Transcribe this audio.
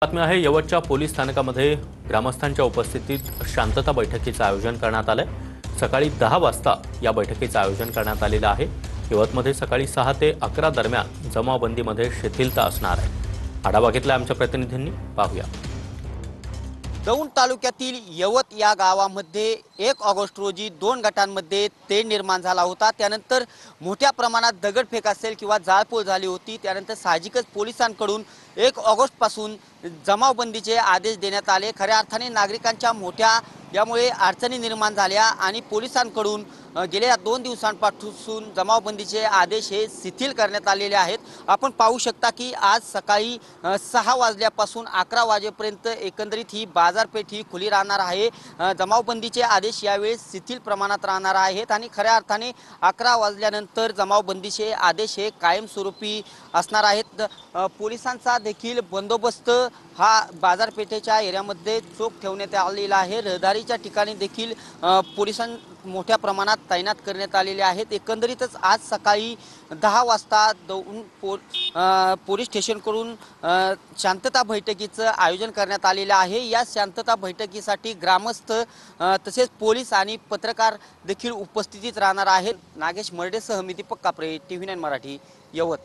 बातमी आहे यवतच्या पोलीस स्थानकामध्ये ग्रामस्थांच्या उपस्थितीत शांतता बैठकीचं आयोजन करण्यात आलंय। सकाळी 10 वाजता या बैठकीचं आयोजन करण्यात आलेलं आहे। यवतमध्ये सकाळी 6 ते 11 दरम्यान जमावबंदीमध्ये शिथिलता असणार आहे। आढावा घेतला आमच्या प्रतिनिधींनी, पाहूया। दौंड तालुक्यातील यवत या गावामध्ये 1 ऑगस्ट रोजी 2 गटांमध्ये तेढ निर्माण झाला होता। त्यानंतर मोठ्या प्रमाणात दगडफेक असेल किंवा जाळपोळ झाली होती। त्यानंतर साहजिकच पोलिसांकडून 1 ऑगस्ट पासून जमावबंदीचे आदेश देण्यात आले। खऱ्या अर्थाने नागरिकांच्या मोठ्या यामुळे अडचणी निर्माण झाल्या आणि पोलिसांकडून गेल्या 2 दिवसांपासून जमावबंदीचे आदेश हे शिथिल करण्यात आलेले आहेत। आपण पाहू शकता की आज सकाळी 6 वाजल्यापासून 11 वाजेपर्यंत एकंदरीत ही बाजारपेठ ही खुली राहणार आहे। जमावबंदीचे आदेश यावेळी शिथिल प्रमाणात राहणार आहेत आणि खऱ्या अर्थाने 11 वाजल्यानंतर जमावबंदीचे आदेश हे कायमस्वरूपी असणार आहेत। पोलिसांचा देखील बंदोबस्त हा बाजारपेठेच्या एरियामध्ये चोख ठेवण्यात आलेला आहे। रहदारीच्या ठिकाणी देखील पोलिसां मोठ्या प्रमाणात तैनात करण्यात आलेले आहेत। एकंदरीतच आज सकाळी 10 वाजता दौंड पोलीस स्टेशनकडून शांतता बैठकीचं आयोजन करण्यात आलेलं आहे। या शांतता बैठकीसाठी ग्रामस्थ तसेच पोलीस आणि पत्रकार देखील उपस्थितीत राहणार आहेत। नागेश मर्डेसह मी दीपक कापरे, TV9 मराठी, यवत।